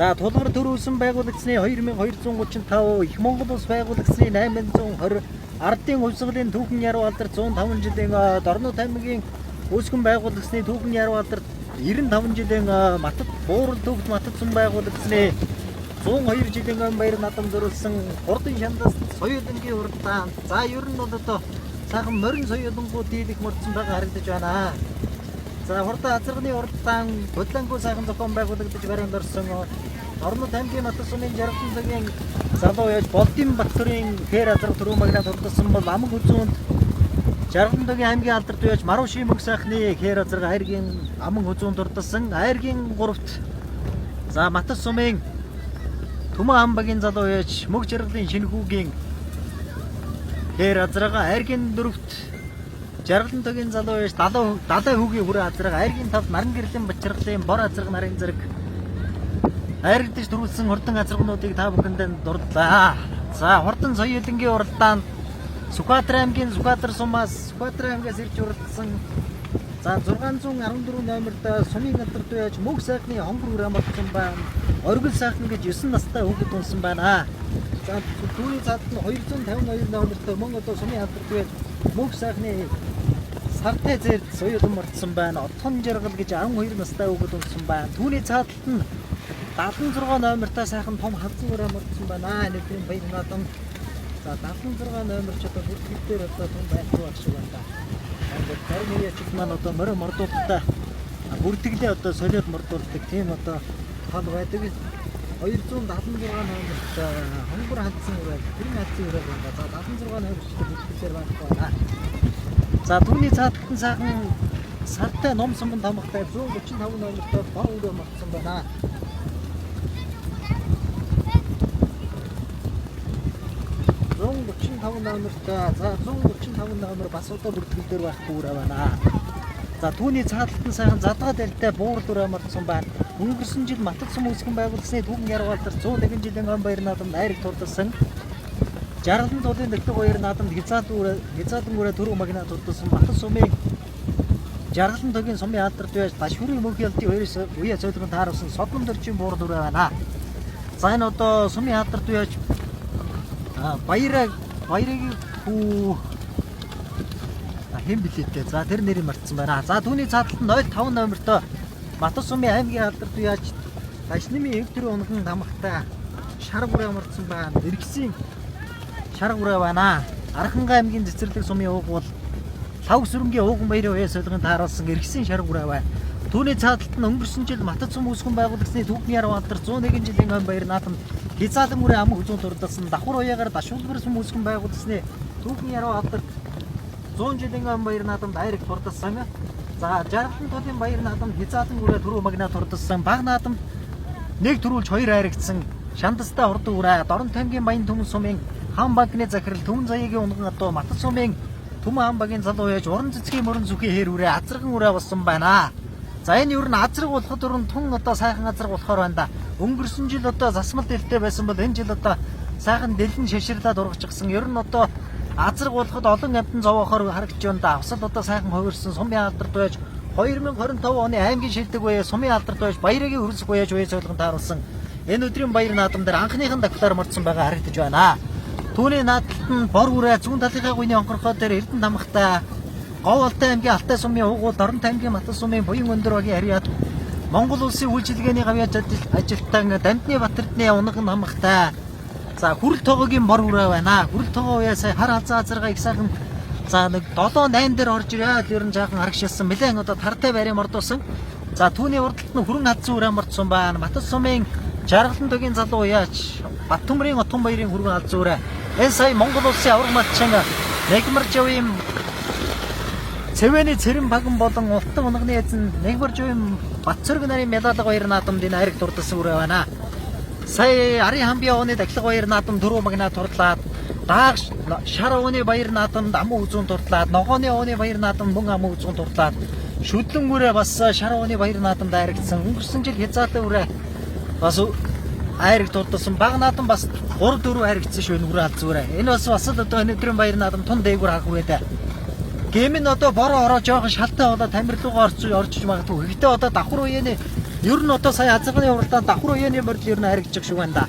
За тулгар төрүүлсэн байгуулагдсны 2235 их Монгол улс байгуулагдсны 820 ардын хувьсгалын түүхэн яруу алдар 105 жилийн Дорнод аймгийн үүсгэн байгуулагдсны түүхэн яруу алдар 95 жилийн Матад буурал төвд Матад сум байгуулагдсны 102 жилийн баяр надам зориулсан хурдан шандас соёлынгийн уралдаан. За ер нь бол одоо сайхан морин соёлонгууд дийлэх мөрдсөн байгаа харагдаж байна. За хурдан азарганы уралдаан бодлонгүй сайхан зохион байгуулагдаж баринд орсон Дорнод аймгийн Матад сумын жаргал цагийн залуу яж Болдын Баттөрийн хээр азар төрөө магнат хурдсан бол амг үзүүнд Жаргал цагийн аймгийн алдарт яж Маруу Шимэг сайхны хээр азар хайргийн амг үзүүнд хурдсан хайргийн 3-т за Матад сумын Түмэн амбагийн залуу яж мөг жаргалын шинэхүүгийн хээр азрага хайргийн 4-т Жаргал цагийн залуу яж далай хүүгийн хүрээ азрага хайргийн 5-т наран гэрлийн бачиргалын бор азраг нарын зэрэг хайргдаж төрүүлсэн хурдан азаргнуудыг та бүхэнд дурдлаа. За хурдан соёлынгийн уралдаанд Сүхбаатар аймгийн Сүхбаатар сумаас Сүхбаатар аймгаас ирж уралдсан за 614 номерт сумын алдарт байж мөг сайхны хонгор үрээ модсон байна. Оргил сайхан гэж 9 настай хүүхэд унсан байна. За түүний цаад нь 252 номерт мөн одоо сумын алдарт байж мөг сайхны сартай зэр соёлон мордсон байна. Отхон жаргал гэж 12 настай хүүхэд унсан байна. Түүний цаадалд нь 76 номертай сайхан том хавцан үрээ мордсон байна. Нэгэн баяр надам. За 76 номер ч одоо бүртгэл дээр одоо том байхгүй байх шиг байна. Тэгээд тэрний ячиг маань одоо морь мордуулалтаа бүртгэлээ одоо солиод мордуулдаг тийм одоо тал байдаг. 276 номертай хонгор хандсан үрээ, тэрний хандсан үрээ байна. За 76 номерчтэй бүртгэлээр байна. За түүний цаадалд нь сайхан сартай ном сумын тамгатай 135 номертой бор үрээ мордсон байна. 135 номертой за 135 номер бас одоо бүртгэл дээр байхгүй үрээ байна. За түүний цаадалд нь сайхан задгаа дэлтэй буурал үрээ мордсон байна. Өнгөрсөн жил Матад сум үүсгэн байгуулсны түүхэн яруу алдар 101 жилийн он баяр наадам найраг турдсан. Жаргалан тулын дэглэг баяр наадамд хязаалан үрээ төрөө магнат турдсан Матад сумын Жаргалан тогийн сумын алдарт байж Башхүрийн мөнх ялдын үе цойлгон тааруулсан Содон дөржин буурал үрээ байна. За энэ одоо сумын алдарт байж баярыг хүү хэм билеттэй. За тэр нэрийг мартсан байна. За түүний цаадалд нь 05 номертой Матад сумын аймгийн алдарт яаж Башнымын эв төрийн унган тамгатай шарга үрээ мордсон байна. Иргэсийн шарга үрээ байна. Архангай аймгийн цэцэрлэг сумын ууг бол лав сүрэнгийн ууган баярын үе солигын тааруулсан иргэсийн шарга үрээ байна. Түүний цаадалд нь өнгөрсөн жил Матад сум үүсгэн байгуулагдсны түүхний яруу алдар 101 жилийн он баяр наадамд хязаалан үрээ амг үзүүн турдсан давхар уяагаар Дашуулбар сум үүсгэн байгуулагдсны түүхний яруу алдар 100 жилийн он баяр наадамд айраг турдсан. За Жаргалан тулын баяр наадамд хязаалан үрээ төрөө магнат турдсан. Баг наадамд нэг төрүүлж хоёр айрагдсан шандастай хурдан үрээ Дорнод аймгийн Баян Түмэн сумын хаан банкны захирал Түмэн заяагийн унган одоо Матад сумын Түмэн хаан багийн залуу яж уран цэцгийн морин зүхийн хээр үрээ азарган үрээ болсон байна. За энэ юу н азраг болоход өрн тун одоо сайхан азраг болохоор байна да. Өнгөрсөн жил одоо засмал дэлтэй байсан бол энэ жил одоо сайхан дэлэн шаширлаад ургачихсан. Ер нь одоо азраг болоход олон амтан зовоохоор харагдж байна да. Авсал одоо сайхан хувирсан сумын алдарт байж 2025 оны аймгийн шилдэг үе сумын алдарт байж баярын хөрөлсөх үеж үе цойлгон тааруулсан. Энэ өдрийн баяр наадам дээр анхныхан давтаар мордсон байгаа харагдаж байна. Түүний наадалд нь бор үрээ зүүн талынхаа гүний онхорхоо дээр Эрдэнэ тамгатай Говь Алтай аймгийн Алтай сумын уугуул Дорнод аймгийн Матад сумын Буян өндөр багийн харьяат Монгол улсын үйлчилгээний гавьяаж ажилтан Дамдны Батэрдны унган тамгатай за хүрэл тогоогийн бор үрээ байна. Хүрэл тогоо уяа сая хар хазаа азарга их сайхан за нэг 7-8 дээр орж ирээд ер нь жаахан харагшилсан нэлээд одоо тартай байрын мордуулсан. За түүний урдталт нь хүрэн хадсан үрээ мордсон байна. Матад сумын Жаргалан тогийн залуу уяач Баттөмрийн Отон баярын хүрэн хадсан үрээ. Энэ сая Монгол улсын авраг матчин Нэгмар Жавын Цэвэний цэрэн баган болон ултан унганы эзэн Нэгмар Жавын Батцэрэг нарын медалга баяр наадамд энэ айраг турдсан үрээ байна. Сая Арын хамбия оны дахилга баяр наадам төрөө магнат турдлаад дааг шар оны баяр наадамд амуу үзүүн турдлаад ногооны оны баяр наадамд мөн амуу үзүүн турдлаад шүдлэн үрээ бас шар оны баяр наадамд айрагдсан. Өнгөрсөн жил хязаалан үрээ бас айраг турдсан. Баг наадам бас 3-4 айрагдсан шүү нүрээ алз үрээ. Энэ бас одоо энэ өдрийн баяр наадам тун дээгүүр хах үрээ дээ. Гэм нь одоо бороо ороо жоохон шалтай болоод тамирлуугаа орж магадгүй. Гэхдээ одоо давхар үеийн Ер нь одоо сая азарганы уралдаанд давхар уяаны морил ер нь харагдчих шиг байна да.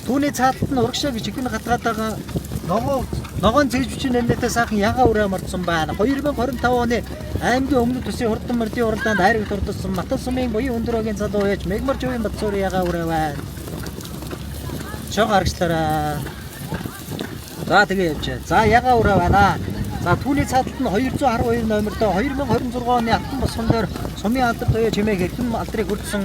Түүний цааталт нь урагшаа гэж ихэнх хатгаад байгаа ногоон цэжвчин нэмнэтээ сайхан яга үрээ мордсон байна. 2025 оны аймгийн өмнөд төсвийн хурдан морилын уралдаанд хайрыг дурдсан Матас сумын буян өндөрөгийн залуу ээж Мегмаржовын Батцуур яга үрээ байна. Чог харагчлаарай. За тэгээ явж. За яга үрээ байна. За түүний цааталт нь 212 номертой 2026 оны Алтан босгон дээр сумын алдар туяа чимээг хэрхэн алдрыг хүртсэн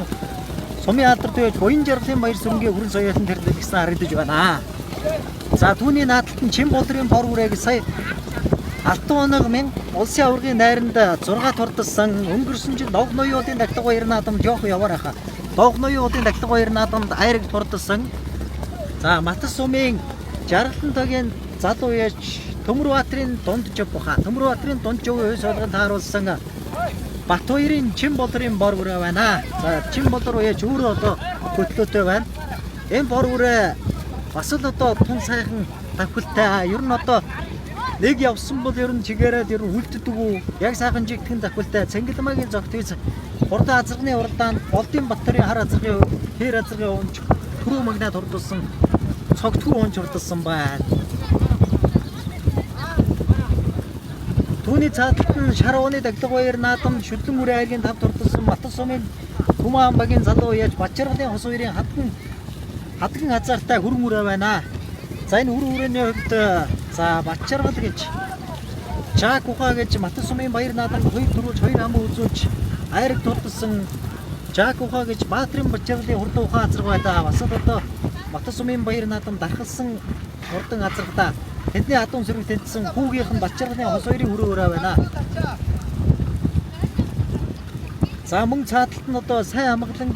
сумын алдар туяа буян жаргалын баяр сүрэнгийн хүрэн соёотон тэрлэгсэн харагдаж байна. За түүний наадалт нь Чин болрын бор үрэг сая Алтан оног минь улсын аваргын найранд 6 турдсан өнгөрсөн жил Дов ноёодын тагтаг баяр наадамд жоох яваар хаа. Дов ноёодын тагтаг баяр наадамд айраг турдсан. За Матас сумын жаргалан тогийн залуу яж Төмөрбаатарын дунд жив баха. Төмөрбаатарын дунд живийн хойс олгон тааруулсан Батбаярын Чин болрын бор үрээ байна. За Чин болор яж өөрөө одоо хөтлөөтэй байна. Энэ бор үрээ бас л одоо тун сайхан давхилтай. Ер нь одоо нэг явсан бол ер нь чигээрээ ер нь үлддэг үү? Яг сайхан жигтгэн давхилтай. Цэнгэлмагийн зогтойс хурдан азарганы уралдаанд Болдын Баттарын хар азаргын хэр азаргын унж түрүү магнад хурдулсан цогтгүй унж хурдулсан байна. Түүний цааталт нь Шарууны тагтаг баяр наадам шүтлэн үрээ айлгийн тав турдсан Матас сумын Түмэн амбагийн залуу яаж Бачаргалын хос хоёрын хадган хазаартай хүрэн үрээ байна. За энэ хүрээний хувьд за Бачаргал гэж Чак ухаа гэж Матас сумын баяр наадам 2 дөрвж 2 хам үзүүлж айраг турдсан Чак ухаа гэж Баатрин Бачаргалын хурдан ухаан азарг байлаа. Бас одоо Матас сумын баяр наадам дархалсан хурдан азаргадаа тэдний адуун сэрэг тэнцсэн хүүгийнхэн Бачаргалын хос хоёрын хүрээ өрөө байна. За мөн цааталт нь одоо сайн амгалан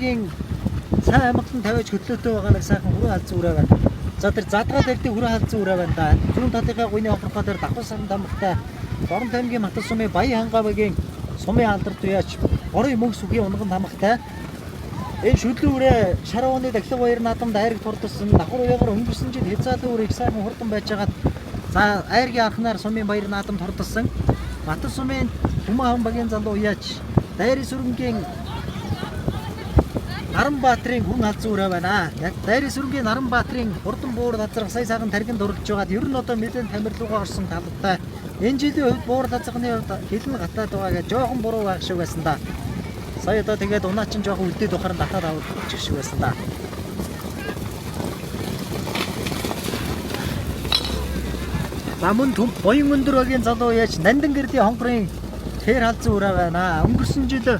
тавиаж хөтлөөтэй байгаа нэг сайхан хүрээ халзан үрээ байна. За тэр задгаа дэрдийн хүрээ халзан үрээ байна да. Зүүн талынхаа гуйны хохрохоо дээр давхар сан дамгтай Дорн таймгийн Матас сумын Баян хангавагийн сумын алдар туяач борын мөнх сүгийн унган тамхтай энэ шүдлэн үрээ Шарууны тагтаг баяр наадамд айраг турдсан давхар уяагаар өнгөрсөн жил хязгаарлалт үрийг сайхан хурдан байжгаад за айргийн анхнаар сумын баяр наадамд турдсан Матас сумын Түмэн амбагийн залуу яач дайрын сүрэнгийн Наранбаатрын хүн халзан үрээ байна. Яг дайрын сүрэнгийн Наранбаатрын хурдан буур хазарга сая сайхан тархинд дурлж байгаад ер нь одоо нэлээд тамирлуугаа орсон талтай. Энэ жилийн хувьд буур хазарганы хувьд хилэн гатаад байгаа гэж жоохон буруу байх шиг байсан да. Сая одоо тэгээд унаа чинь жоохон үлдээд ухаар нь татаад авчих шиг байсан да. За мөн буян өндөрөгийн залуу яаж Нандин гэрлийн хонгорын тэр халзан үрээ байна. Өнгөрсөн жил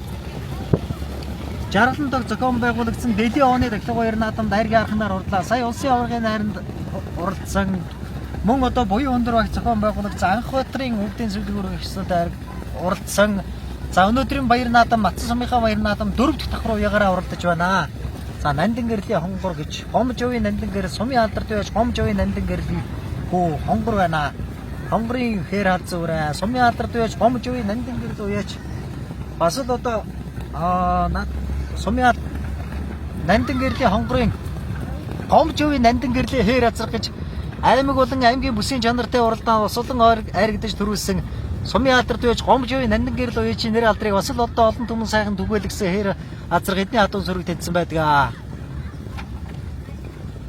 Жаргалан дог зохион байгуулагдсан Дэлийн оны тагтаг баяр наадамд айргийн анхнаар урлаа. Сая улсын аваргын найранд уралдсан мөн одоо буян өндөр багц зохион байгуулагдсан Анх Баатрын өвдийн сүлгүүр гихсэд айраг уралдсан. За өнөөдрийн баяр наадам Матас сумынхаа баяр наадам 4 дахь давхар уяагаараа уралдаж байна. За Нандин гэрлийн хонгор гэж Гомжовын Нандин гэр сумын алдар туяач Гомжовын Нандин гэрлийн хөө хонгор байна. Хонгорын хэр халзан үрээ сумын алдар туяач Гомжовын Нандин гэр туяач бас л одоо сумын Нандин гэрлийн хонгорын Гомжовын Нандин гэрлийн хэр азарга гэж аймаг болон аймгийн бүсийн чанартай уралдаан бас олон айрагдаж төрүүлсэн сумын алдар туяач Гомжовын Нандин гэрэл уяачийн нэр алдрыг бас л одоо олон түмэн сайхан түгээлгсэн хэр азарга эдний хатуун сөрөг тэнцсэн байдаг.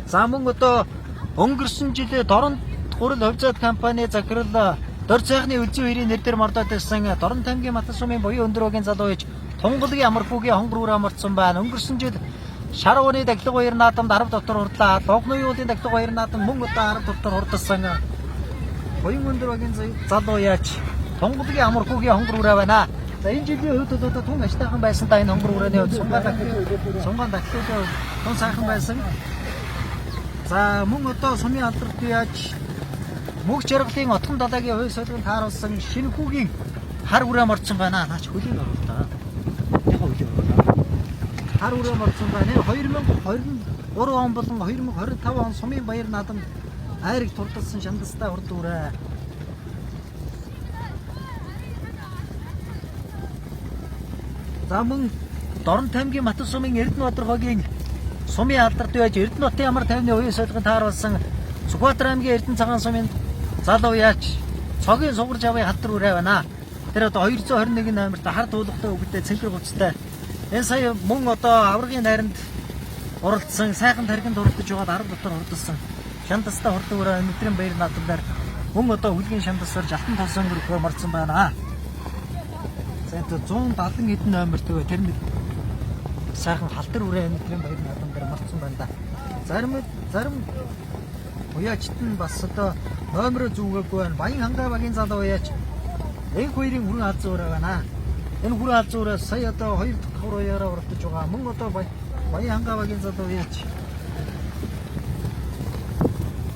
За мөн одоо өнгөрсөн жилээ Дорн хурал хувьцаат компани захирал Дор цайхны үлзий хоёрын нэр дээр мордоод байсан Дорн таймгийн Матас сумын буян өндөрөгийн залуу ээж Тунгалгийн амархуугийн хонгор үрээ мордсон байна. Өнгөрсөн жил Шарууны тагтаг баяр наадамд 10 дотор хурдлаа. Логны уулын тагтаг баяр наадам мөн одоо 10 дотор хурдсан. Буян өндөрөгийн залуу яаж Тунгалгийн амархуугийн хонгор үрээ байна. За энэ жилийн хувьд одоо тун аштайхан байсан та энэ хонгор үрээний хувьд сунгаан тагтаг тун сайхан байсан. За мөн одоо сумын алдарт яаж мөнх жаргалын отхон далайгийн хувь солигонд тааруулсан шинэ хүүгийн хар үрээ мордсон байна. Наач хөлийн оруулаа. Хар үрээ мордсон байна. 2023 он болон 2025 он сумын баяр наадамд айраг турдсан шандастай хурд үрээ. За мөн Дорн таймгийн Матас сумын Эрдэнэбаатар хогийн сумын алдарт байж Эрдэнэбаатарын ямар 50-ны үеийн солигонд тааруулсан Сүхбаатар аймгийн Эрдэнэ цагаан сумын залуу яаж цогийн сугарж авын халдвар үрээ байна. Тэр одоо 221 номерт хар туулгатай өгдөө цэнхэр гуцтай Энэ сая мөн одоо аврагын найранд оролцсон, сайхан тархинд оролцож байгаад арга дотор ордсон. Шандастаа хурдан өрөө өнөөдрийн баяр наадмаар мөн одоо хүлгийн шандасаар жалтан толсон өргөө марцсан байна. За 170 хэдэн номер төгөө тэр нэг сайхан халтар үрээ өнөөдрийн баяр наадмаар марцсан байна да. Зарим уяачт нь бас одоо номер зүгээгүй байна. Баян хангаа багийн залуу уяач энэ хоёрын хүрэн алзуу өрөө байна. Энэ хүрэн алзуу өрөө сая одоо 2 дахь хурууяраа оролцож байгаа. Мөн одоо баян хангаа багийн залуу уяач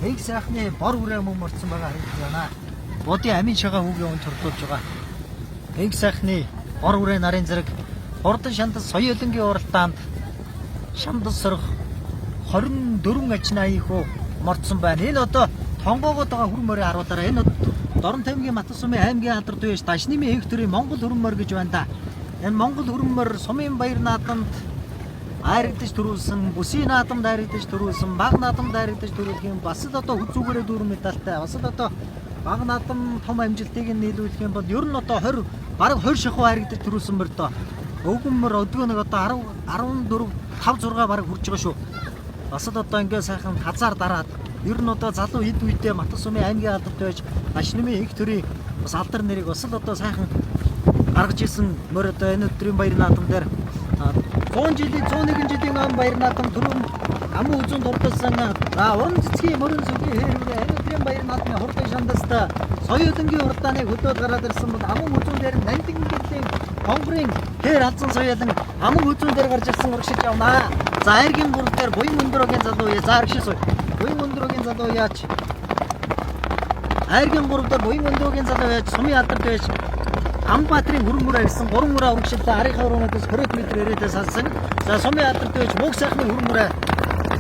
их сайхны бор үрээ мөн морцсон байгаа харагдаж байна. Бодын амин шагаа хүүгийн өн төрлөж байгаа. Их сайхны бор үрээ нарын зэрэг хурдан шандас соёлонгийн уралдаанд шандас сорох 24 ачнаа ийхүү морцсон байна. Энэ одоо тонгоогоод байгаа хүрэн морийн харуулаараа энэ Дорн Тамгийн Матас сумын аймгийн алдар дүйж Дашнымын хектөрийн Монгол хүрэн морь гэж байна да. Энэ Монгол хүрэн морь сумын баяр наадамд айрагдаж төрүүлсэн, бүсийн наадамд айрагдаж төрүүлсэн, баг наадамд айрагдаж төрүүлэх юм. Бас л одоо хүзүүгээрээ дүүрэн медальтай. Бас л одоо баг наадам том амжилтыг нийлүүлэх юм бол ер нь одоо 20 шахуу айрагдаж төрүүлсэн мөр доо. Өвгөн мөр өдгөө нэг одоо 14 5 6 бараг хүрч байгаа шүү. Бас л одоо ингээ сайхан хазаар дараад ер нь одоо залуу хэд үедээ Матас сумын аймгийн алдарт байж Дашнымын хектөрийн бас алдар нэрийг бас л одоо сайхан гаргаж ирсэн мөр одоо энэ өдрийн баяр наадам дээр 100 жилийн 101 жилийн ам баяр наадам түрүүн амын үзүүн дурдсан уран цэцгийн мөрөн сүгийн хэрэг энэ өдрийн баяр наадмын хурдан шандаста соёлонгийн уралдааныг хөдөөд гараад ирсэн бол амын үзүүн дээр нандин гэлтийн хонгорын хээр алдсан соёлон амын үзүүн дээр гарч ирсэн урагшиж явнаа. За айргийн гурав дээр буян өндөрөгийн залуу за аргшис буян өндөрөгийн залуу яач айргийн гурав дээр буян өндөрөгийн залуу яач сумын алдарт байж Амбатрын хүрэн мөрөө ирсэн 3 мөрөө урагшилсан арийнхаа өрөөнөөс 20 м ирээдээ салсан. За сумын алдарт байж мөг сайхны хүрэн мөрөө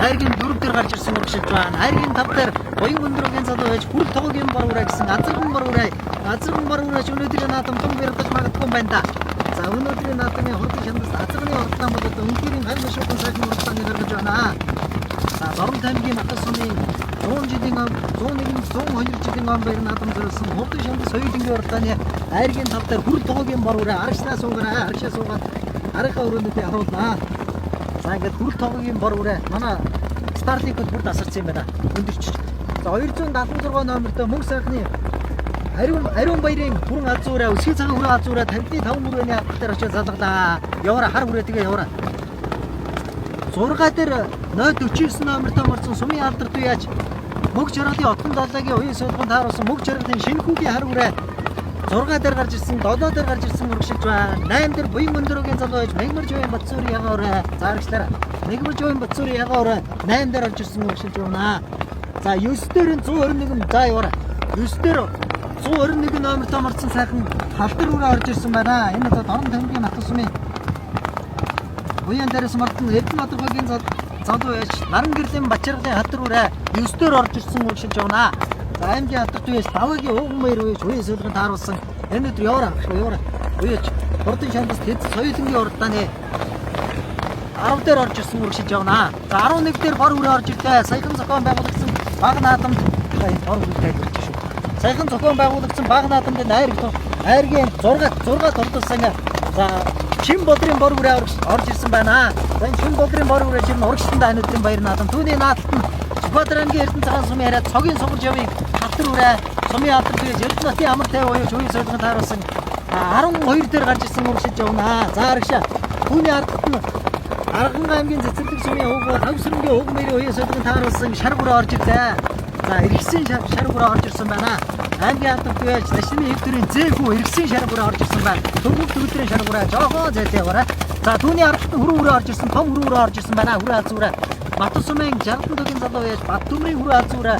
айргийн 4 дээр гарч ирсэн урагшилж байна. Айргийн 5 дээр буян өндөрөгийн залуу байж бүр тогогийн бар ураа гэсэн азарган бар ураач өнөөдрийн наадам том бэрдэж магадгүй байна да. За өнөөдрийн наадмын хурдан шандас азарганы уралдаан бол одоо өнөөдрийн хайр шугам сайхны уралдааны гаргаж байна. За Дорн Тамгийн Матас сумын 100 жилийн ам 101 102 жилийн ам баяр наадам зориулсан хурдан шандас соёлонгийн уралдааны айргийн тав дээр хүрэл тогоогийн бар ураа арагшнаа суугаад арийнхаа өрөөнүүдээ харуулнаа. За ингээд хүрэл тогоогийн бар ураа манай Старликд бүр тасарсан юм байна. Өндөрч. За 276 номертой мөнх сайхны ариун баярын хүрэн алзуу ураа өсгий цагаан хүрэн алзуу ураа 55 мөрөөний хатар дээр очиж залгадаа. Яваараа хар хүрээ тэгээ яваараа. 6 дээр 049 номертой морцсон сумын алдарт уяач мөг жаргалын отгон далайгийн уян суулганд тааруулсан мөг жаргалын шинэ хүүгийн хар хүрээ 6 дээр гарч ирсэн 7 дээр гарч ирсэн урагшилж байна. 8 дээр буян өндөрөгийн залуу байж Мегмар Жовын Батцуурын ягаа ураа заарагчлаараа Мегмар Жовын Батцуурын ягаа ураа 8 дээр орж ирсэн урагшилж байна. За 9 дээр 121 за яваараа 9 дээр 121 номертой морцсон сайхан халтар үрээ орж ирсэн байна. Энэ одоо Дорн Тамгийн Матас сумын уян дээрээс мартан Эрдэнэбаатаргийн залуу яж наран гэрлийн Бачаргалын халтар үрээ 9 дээр орж ирсэн урагшилж явна. За аймгийн алдарт үеэс даваагийн ууган баяр үеж уян суулганд тааруулсан энэ өдөр яваараа уяж хурдан шандас тэд соёлонгийн уралдааны 10 дээр орж ирсэн урагшилж явна. За 11 дээр бор үрээ орж ирлээ. Саяхан зохион байгуулагдсан баг наадамд энэ бор үрээ ирж шүү. Саяхан зохион байгуулагдсан баг наадамд айргийн 6 ордолсон. За Чин бодрын бор үрээ орж ирсэн байна. За энэ Чин бодрын бор үрээ чинь урагшланда энэ өдрийн баяр наадам түүний наадтанд Сүхбаатар аймгийн Эрдэнэ цагаан сумын хараад цогийн сугарж явыг халтар үрээ сумын алдарт үеж Эрдэнэтийн амар тайв уяж үеийн суулганд тааруулсан 12 дээр гарч ирсэн урагшилж явна. За арагшаа түүний ардт нь Арган аймгийн цэцэрлэг сумын өвгөө тавсрынгийн өвг мэрийн уян суулганд тааруулсан шар бүрээ орж ирлээ. За эргэсэн шар бүрээ орж ирсэн байна. Аймгийн алдарт үеж Дашнымын хектөрийн зэхүү эргэсэн шар бүрээ орж ирсэн байна. Төрөв төвдрийн шар бүрээ жоохоо зайлтай яваарай. За түүний ардт нь хүрэн үрээ орж ирсэн том хүрэн үрээ орж ирсэн байна. Хүрээ алзуу үрээ Матас сумын 60 төгийн залуу яж Бат төмрийн хүрээ алзуу үрээ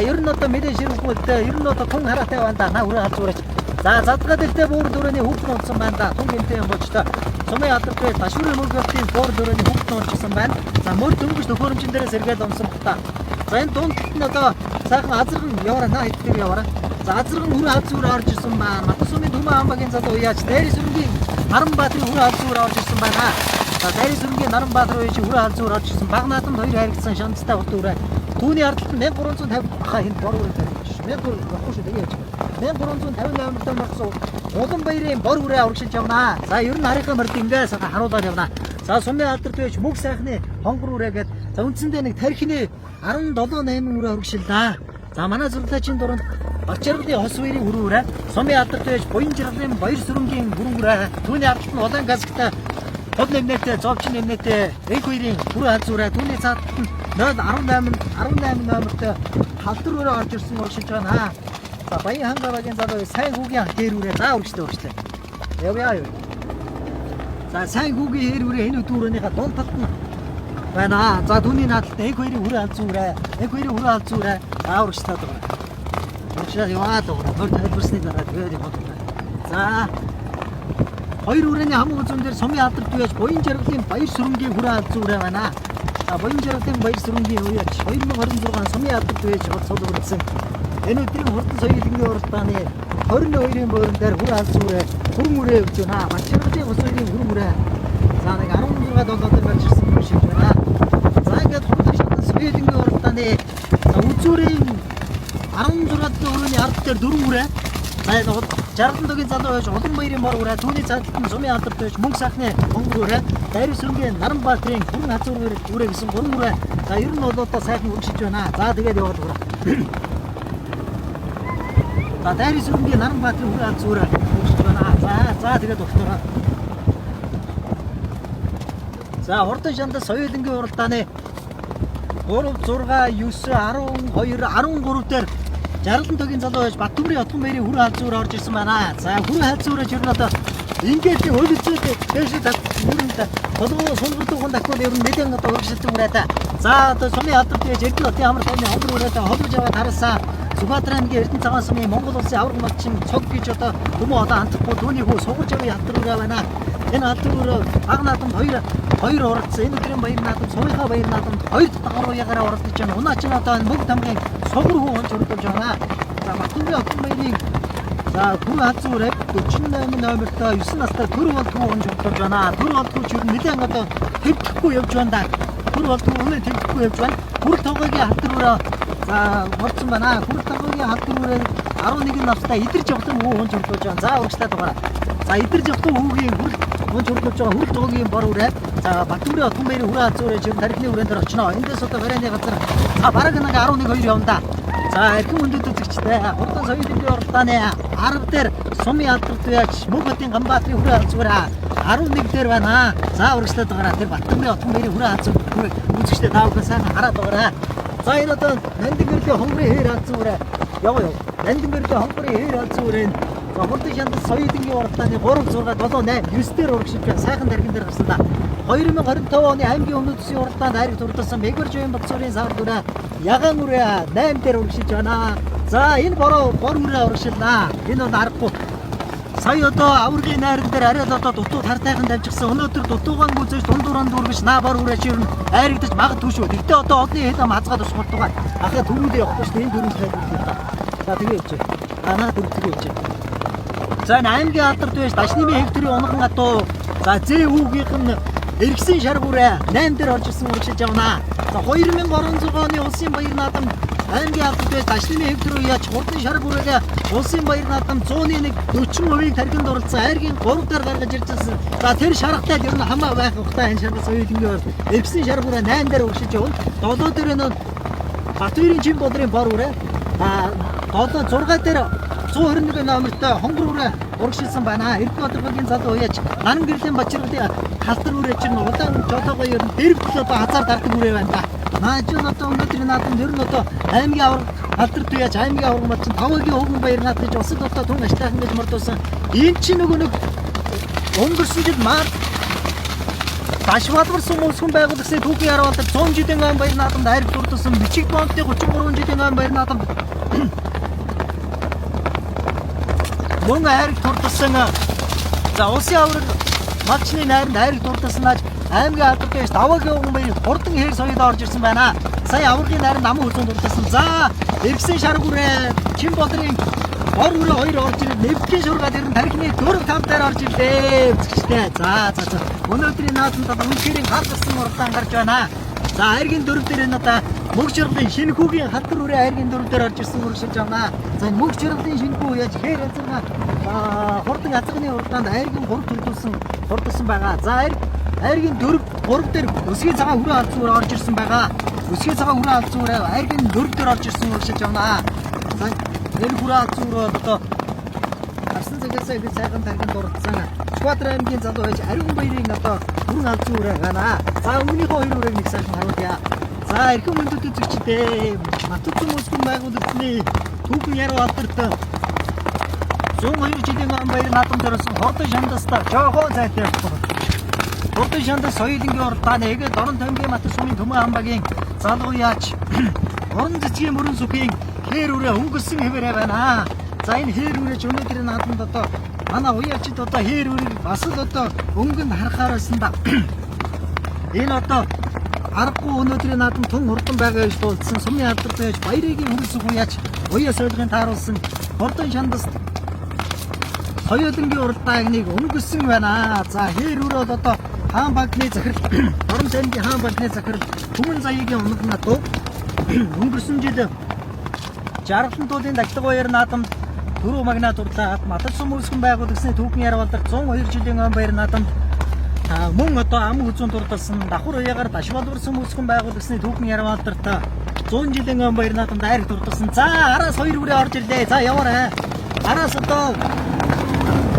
ер нь одоо мэдээ ширхгүйтэй ер нь одоо тун хараатай байна да. На хүрээ алзуу үрээ. За задгаа дэлтэй буур дөрөний хүүхэн унтсан байна да. Тун гэмтэй юм болчтой. Сумын алдарт үеж Башуурын мөргөлийн буур дөрөний хүүхэн унтсан байна. За мөр дөнгөж төхөөрөмжн дээрээ сэргээд унсан бата. За энэ дунд нь одоо сайхан азарган яваараа наа хэд дээр яваараа. За азарган хүрээ алзуу үрээ орж ирсэн байна. Матас сумын Түмэн амбагийн залуу яач дээрээс өрнгийн Наранбаатарын хүрээ алзуу үрээ орж ирсэн байна. За дээрээс өрнгийн Наранбаатар үеж хүрээ алзуу үрээ орж ирсэн. Баг наадамд 2 хайрагдсан шандастай урт үрээ. Түүний ардталд 1350 хаа энэ бор үрээ тавьж. 1300 явахгүй шүү дээ яаж. 1358 мөрсөн Улаанбаярын бор үрээ урагшилж явна. За ер нь харийнхаа морд ингээс харуулаад явна. За Сумын алдарт байж мөг сайхны хонгор үрээ гээд за үндсэндээ нэг тархины 17-8 үрээ урагшиллаа. За манай зурлагчийн дунд Бачаргалын хос үерийн хүрэн үрээ, Сумын алдарт байж буян жаргалын баяр сүрэнгийн хүрэн үрээ, түүний ардталт нь улаан газагтай хол нэмнэтэй, зовчин нэмнэтэй эк үерийн хүрэн хаз үрээ, түүний цааталт нь 018 номертой халдвар өрөө орж ирсэн урагшилж байна. За Баян хангавагийн залуу сайн хүүгийн хээр үрээ за урагшлаа. Явъя юу. За сайн хүүгийн хээр үрээ энэ өдөрөөнийхөө дунд талд нь байна. За түүний наадалт эк хоёрын хүрээ алзуу үрээ. Эк хоёрын хүрээ алзуу үрээ за урагшлаад байна. Урагшлаад яваад байна. Төр тайлбарсны дараа тэгээд яваад байна. За хоёр үрээний хамаг зүүн дээр Сумын алдарт байж буян жаргалын баяр сүрэнгийн хүрээ алзуу үрээ байна. За буян жаргалын баяр сүрэнгийн үеч 2026 Сумын алдарт байж цуглуулсан. Энэ өдрийн хурдан соёлын уралдааны 22-ын буурын дээр хүрээ алзуу үрээ хүрэн үрээ өгч байна. Бачаргалын ус үерийн хүрэн үрээ. За нэг 16 доллараар гарч ирсэн юм шиг байна. За ингээд хурдан шатан соёлын уралдааны үзүүрийн 16 өрөөний ард дээр 4 үрээ. За жаргалын тогийн залуу байж Улаанбаярын бор үрээ, түүний цааталт нь Сумын алдарт байж мөнх сайхны хонгор үрээ, Дайрын сүрэнгийн Наранбаатарын хүрэн хазуур үрээ гэсэн 3 үрээ. За ер нь бол одоо сайхан үргэлжлэж байна. За тэгээд яваад байна. За Дайрын сүрэнгийн Наранбаатарын хүрэн хазуур үргэлжлэж байна. За тэгээд өгтөрөө. За хурдан шандас соёлынгийн уралдааны 3 6 9 12 13 дээр Жаргалан тогийн залуу байж Баттүмрийн Отгонбаярын хүрэн хазуур орж ирсэн байна. За хүрэн хазуур ер нь одоо ингээд хөлөцөөд дэше хүрэн толгой сулгurdуухан дахиад ер нь нэгэн одоо урагшилсан үрээ. За одоо Сумын алдарт байж Эрдэнэ хотын амар тооны хонгор үрээтэй холбож аваад харсан. Сүхбаатар аймгийн Эрдэнэ цагаан сумын Монгол улсын авраг малчин цог гэж одоо хүмүүс одоо антахгүй түүний хүү сугарж авын халдвар үрээ байна. Энэ халдвар үрээ баг наадамд хоёр урагдсан. Энэ өдрийн баяр наадам, сумынхаа баяр наадамд хоёр дахин уяагаараа урагдаж байна. Унаач нь одоо мөг тамгын сугар хүү онж урагдаж байна. За Баттүмрийн Отгонбаярын за хүрэн хазуур үрээ 48 номертой 9 настай төр болтгоо онж урагдаж байна. Төр болтгоо ч ер нь нэлээд одоо төвдөхгүй явж байна да. Төр болтгоо өнөө төвдөхгүй явж байна. Хүрэл тогоогийн халдвар үрээ за орсон байна. Хүрэл тогоогийн халдвар үрээ 11 настай идэрж явсан хүү онж урагдаж байна. За урагшлаад байгаа. За идэрж явсан хүүгийн хүрэл онж урагдаж байгаа хүрэл тогоогийн бор үрээ. За Баттүмрийн Отгонбаярын хүрэн хазуур uree тархины үрээн дээр очно. Эндээс одоо барайны газар бараг нэг 11-2 явна да. За эрхэм хүндэт үзэгчтэй хурдан соёлын уралдааны 10 дээр Сумын алдарт байж мөг хотын Ганбаатарын хүрэн хазуур 11 дээр байна. За урагшлаад байгаа. Тэр Баттүмрийн Отгонбаярын хүрэн хазуур үзэгчтэй таавхан сайхан хараад байгаа. За энэ одоо Нандинбэрлийн хонгорын хээр хазуур яваа. Нандинбэрлийн хонгорын хээр хазуур за хурдан шандас соёлын уралдааны 3 6 7 8 9 дээр урагшилж байна. Сайхан даргин дээр гарсан да. 2025 оны аймгийн өмнөд үсгийн уралдаанд хайрыг турдсан Мегваржийн Батцуурийн сар үрээ Ягаан үрээ 8 дээр урагшилж байна. За энэ бор үрээ урагшилнаа. Энэ бол аргагүй. Сая одоо аврагын найран дээр арай л одоо дутуу тартайхан дамжигсан. Өнөөдөр дутуугаан гүзэж дундууран дүүргэж наа бор үрээ чирнэ айрагдаж магадгүй шүү. Гэтэ одоо одны хэд ам хазгаад ус болтугай. Ахаа түрүүлээ явахгүй шүү. Энэ дөрөв тайлбарлаа. За тэгээ явж. Анаа дөрөв тэгээ явж. За энэ аймгийн алдарт байж Дашнымын хэгтрийн унган атуу. За ЗҮ-гийнх нь эргэсэн шар бүрээ 8 дээр орж ирсэн урагшилж явна. За 2016 оны улсын баяр наадам аймгийн алдарт байж Дашнымын хэгтэр уяач хурдан шар бүрээгээ улсын баяр наадам 140% тархинд оролцсон айргийн 3 дээр гаргаж иржсэн. За тэр шаргатай ер нь хамаа байх ухтай энэ шаргас соёлын эргэсэн шар бүрээ 8 дээр урагшилж явна. 7 дээр нь Батбаярын Чин бодрын бор үрээ 7 6 дээр 121 номертой хонгор үрээ урагшилсан байна. Эрдэнэ хотын залуу уяач Наран гэрлийн Бачаргалын халдвар үрээ чинь удаан жолоогоо ер нь дэрвтэл одоо хазаар дардаг үрээ байна да. Наажил одоо өнөөдрийн наадамд ер нь одоо аймгийн авраг алдарт уяач аймгийн авраг мал чинь 5-гийн хөвгөн баяр наад гэж усад одоо түн аштайхан гэж мордуулсан. Энэ чинь нөгөө нэг өнгөрсөн жил маар Башбаатар сум улсын байгууллагын түүхийн харуултад 100 жилийн ам баяр наадамд хайр турдсан бичиг бондын 33 жилийн ам баяр наадамд мөн хайр турдсан. За улсын авраг малчны найранд хайр турдсанаж аймгийн алдарт байж даваагийн хөвгөн баяр хурдан хээр соёлоо орж ирсэн байна. Сая аврагын найранд аман хүзүүнд турдсан. За эргэсэн шар бүрээ Чин бодрын бор үрээ 2 орж ирээд нэвтгэн шургаад ирэн тархины 4-5 дээр орж ирлээ. Үзэгчтэй. За өнөөдрийн наадамд үнэхээр хаалгасан уралдаан гарч байна. За хайргийн 4 дээр энэ одоо мөнх жаргалын шинэ хүүгийн халтар үрээ айргийн дөрөв дээр орж ирсэн үргэлжлэж байна. За энэ мөнх жаргалын шинэ хүү яаж хээр азарга хурдан азарганы урдаанд айргийн 3 төрдүүлсэн байгаа. За айргийн 3 дээр өсгийн цагаан хүрээ алц үрээ орж ирсэн байгаа. Өсгийн цагаан хүрээ алц үрээ айргийн 4 дээр орж ирсэн үргэлжлэж байна. За энэ хүрээ алц үрээ одоо арсан цагаасаа их сайхан тархинд дурдсан. Сквадр аймгийн залуу байж Ариун баярын одоо хүрэн алц үрээ байна. За өмнөхөө 2 үрээг нэг сайхан харуулъя. За эрхэм мөндөд үзэгчдээ Матуцсан мөсгөн байгууллагын түүхэн яруу алдарт 102 жилийн өмнө баяр наадам зориулсан Хурдан шандастаа жоохон зайтай байна. Хурдан шандас соёлынгийн урдааны эгээд орон тамгийн Матуц сумын Төмөн хамбагийн залуу яач орон цэцгийн мөрөн сүхийн хээр үрээ өнгөрсөн хэвээрээ байна. За энэ хээр үрээ өнөөдрийн наадамд одоо манай уяачид одоо хээр үрийг бас л одоо өнгөнд харахаар байсан да. Энэ одоо аргагүй өнөөдрийн наадам тун хурдан байгаа гэж дуулсан сумын алдарт байж баярын хөрөлсөх уяач уяа соёлын тааруулсан Хурдан шандас соёлынгийн урдааг нэг өнгөрсөн байна. За хээр үрээ одоо хаан банкны захирал орон зайгийн хаан банкны захирал Түмэн заяагийн өмнө дуу өнгөрсөн жил жаргалан туулын дагдаг баяр наадамд дөрөв магнат урлаад Матуц сум мөсгөн байгууллагын түүхэн яруу алдарт 102 жилийн өмнө баяр наадамд мөн одоо ам хүзүүн дурдсан давхар уяагаар дашвалварсан мөсгөн байгууллагын түүхэн яруу алдарт 100 жилийн өмнө баяр наадамд айрг дурдсан. За араас 2 үрээ орж ирлээ. За яваарай. Араас одоо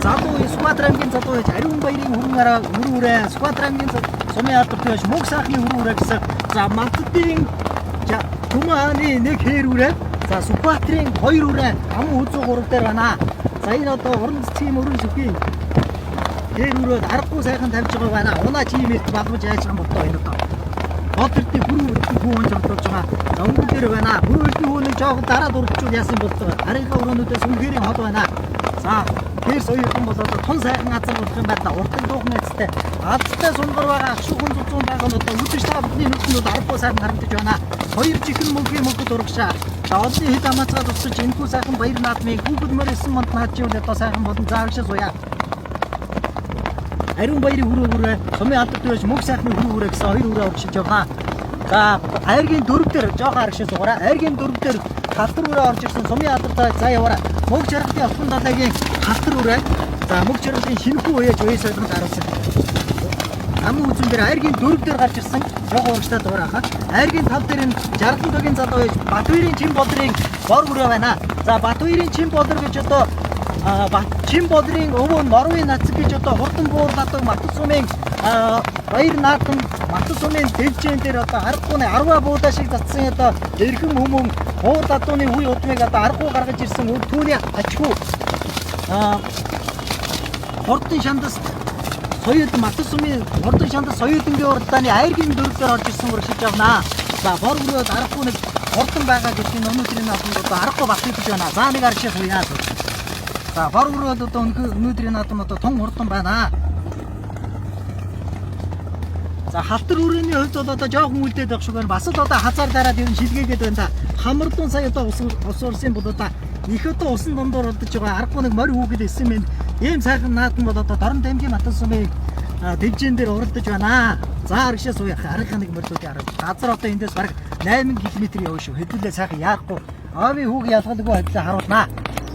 залуу Сквадр аймгийн залуу байж Ариун баярын хүрэн үрээ Сквадр аймгийн сумын алдарт байж мөнх сайхны хүрэн үрээ гэсэн. За Матуцын Төмөн хааны нэг хээр үрээ. За Сквадрын 2 үрээ ам хүзүү 3 дээр байна. За энэ одоо орон цэцгийн мөрөн сүхийн хээр үрээ аргагүй сайхан тавьж байгаа байна. Унаа чимэлт багвж яаж юм болтоо энэ одоо. Одөртний бүрэн хүүн жолдож байгаа. За өнгө дээр байна. Бүрэлдний хүүнийг жоохон дараад урдчуул яасан болтоо. Арийнхаа өрөөнүүдээс үнхэрийн хол байна. За тэр соёлын бол одоо тун сайхан газар болох юм байна. Уртын дуухан эцтэй. Азтай сунгар байгаа ах шүүхэн зузуун байгаа нь одоо үдшиж та бидний нүднүүд аргагүй сайхан харагдаж байна. Хоёр чихэн мөнхөд урагшаа. За одны хэд амаацгаа тусаж энэхүү сайхан баяр наадмыг хүүхдмөр 9 манд наадчихвал одоо сайхан болон заагшаа суя. Ариун баярын хүрээ сумын алдарт байж мөнх сайхны хүрээ гэсэн 2 үрээ оршиж байгаа. За айргийн 4 дээр жоохон аргашаа суугаараа. Айргийн 4 дээр халтар үрээ орж ирсэн сумын алдарт за яваараа. Мөнх жаргалын отхон далайгийн халтар үрээ. За мөнх жаргалын шинэхүү уяаж уяа соёлын харуулсан. Ам үзэн дээр айргийн 4 дээр гарч ирсэн жоохон урагштай дуурайхаа. Айргийн 5 дээр нь жаргалан тогийн залуу байж Батбаярын чин бодрын бор үрээ байна. За Батбаярын чин бодр гэж одоо чин бодрын өвөө Норвын нацаг гэж одоо хурдан буурлаадаг Матуц сумын баяр наадам Матуц сумын дэвжэн дээр одоо аргагүй 10 буудаа шиг татсан одоо эрхэм хүмүүн хуур дадууны үе удмыг одоо аргагүй гаргаж ирсэн түүний ачгүй Хурдан шандас соёл Матуц сумын Хурдан шандас соёлынгийн урдааны айргийн 4 дээр орж ирсэн урагшиж байна. За бор өрөөд аргагүй нэг хурдан байгаа гэдэг нь өнөөдрийн наадамд одоо аргагүй багтаж байна. За нэг аргашаа суяа. За бор өрөөд одоо өнөөдрийн наадам одоо тун хурдан байна. За халтар үрээний хувьд бол одоо жоохон үлдээд байх шиг байна. Бас л одоо хазаар дараад юм шилгээгээд байна да. Хамарлуун сая одоо ус урсын бол одоо их одоо усан дундуур удаж байгаа аргагүй нэг морь хүүгэд исэн юм. Ийм сайхан наадам бол одоо Дорн тамгийн Матуц сумын дэвжэн дээр уралдаж байна. За аргашаа сууя. Аргийнхаа нэг морьлуудыг харав. Газар одоо эндээс бараг 8 км явна шүү. Хэдүүлээ сайхан яахгүй. Аавын хүүг ялгалгүй байдлаа харуулнаа.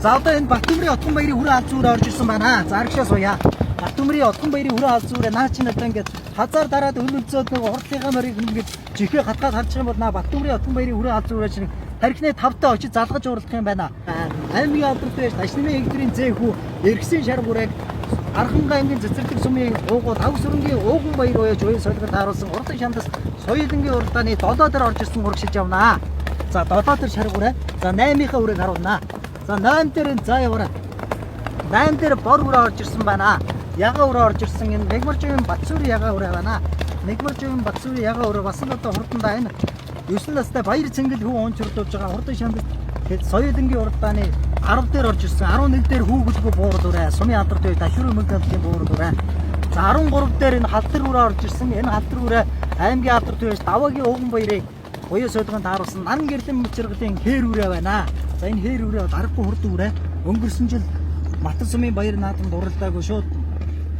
За одоо энэ Батбаярын отхон баярын хүрээ алз үрээ орж ирсэн байна. За аргашаа сууя. Батбаярын отхон баярын хүрээ алз үрээ наа чинь одоо ингээд хазаар дараад өлөлцөөд нэг урдлынхаа морийг ингээд жихээ хатгаад харчих юм бол наа Батбаярын отхон баярын хүрээ алз үрээ чинь тархины тавтай очиж залгаж уралдах юм байна. Аймгийн алдарт байж Ташнамын эгдрийн зэхүү эргэсийн шар бүрэг Архангай аймгийн цэцэрлэг сумын уугуу Тав сүрэнгийн ууган баяр уяаж уян солигод тааруулсан Хурдан шандас соёлынгийн урдааны 7 дээр орж ирсэн урагшиж явнаа. За 7 дээр шар бүрээ. За 8-ийнхаа үрийг харуулнаа. За 8 дээр за яваарай. 8 дээр бор үрээ орж ирсэн байна. Яга үрээ орж ирсэн энэ Нэгмаржийн Батсүрийн яга үрээ байна. Нэгмаржийн Батсүрийн яга үрээ бас л одоо хурдандаа энэ 9 настай баяр цэнгэл хүү онцордуулж байгаа Хурдан шандас соёлынгийн урдааны 10 дээр орж ирсэн. 11 дээр хүүгэлгүй буурал үрээ. Сумын алдарт бай Ташуурын мөнгөлийн буурал үрээ. За 13 дээр энэ халтар үрээ орж ирсэн. Энэ халтар үрээ аймгийн алдарт бай Даваагийн ууган баярыг уяа соёлгонд тааруулсан Нан гэрлэн мөчрөлийн хээр үрээ байна. За энэ хээр үрээ бол аргагүй хурдан үрээ. Өнгөрсөн жил Матуц сумын баяр наадамд уралдаагүй шууд